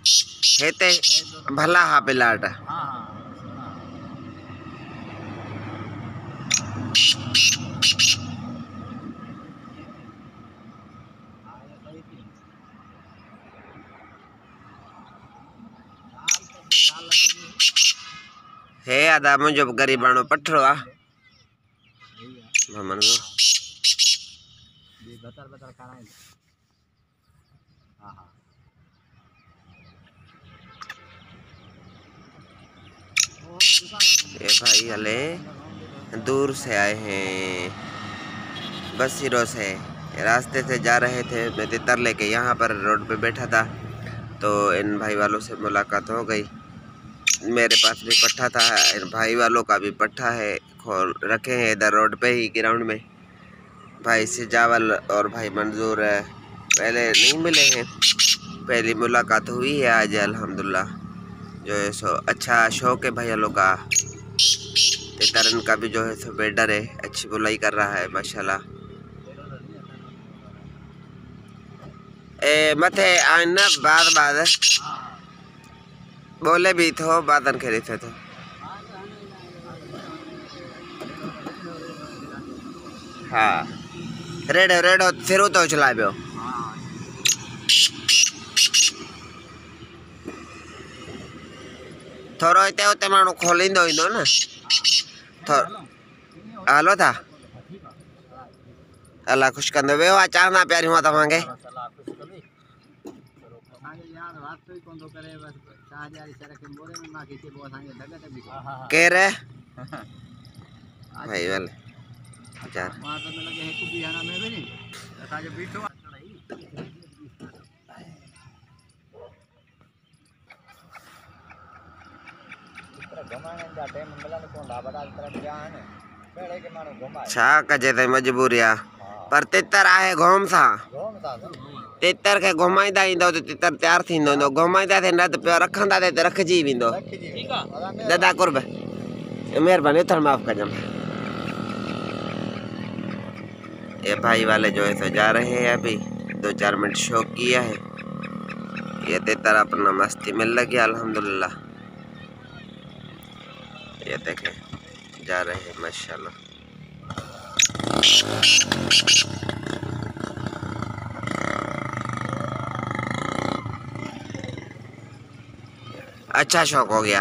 हेते भला हा पिलाट हे आदा मुझो गरीबानो पठरो आ मंजूर ये भाई हले दूर से आए हैं बसीरों से रास्ते से जा रहे थे। मैं तितर लेके यहाँ पर रोड पे बैठा था तो इन भाई वालों से मुलाकात हो गई। मेरे पास भी पट्ठा था, इन भाई वालों का भी पट्ठा है, खोल रखे हैं इधर रोड पे ही ग्राउंड में। भाई सिजावल और भाई मंजूर पहले नहीं मिले हैं, पहली मुलाकात हुई है आज अल्हम्दुलिल्लाह। जो है सो अच्छा शौक है भाई वालों का। तितरन का भी जो है सो बेडर है, अच्छी बुलाई कर रहा है माशाल्लाह। ए मथे आना बाद बाद बोले भी थो बादन खेली थे तो हाँ रेडो रेडो फिर तो चला पियो थोरो इते उते माण्हू खोलींदो ईंदो न हलो था अल्लाह खुश कंदो वियो आहे चाहना प्यारियूं आहे तव्हांखे केर भाई वाले छा कजे ते मजबूरी आ पर तितर आहे घुम सा तितर के घुमाईंदा ईंदो त तितर तैयार थींदो ईंदो घुमाईंदा थे न त पियो रखंदा ते रखजी वेंदो। दादा कुर्ब मेहरबानी उथड़ माफ़ कजम। ये भाई वाले जो है तो जा रहे हैं अभी 2-4 मिनट शो किया है। ये तितर अपना मस्ती में लग गया अल्हम्दुलिल्लाह। ये देखें जा रहे हैं माशाल्लाह। अच्छा शौक हो गया।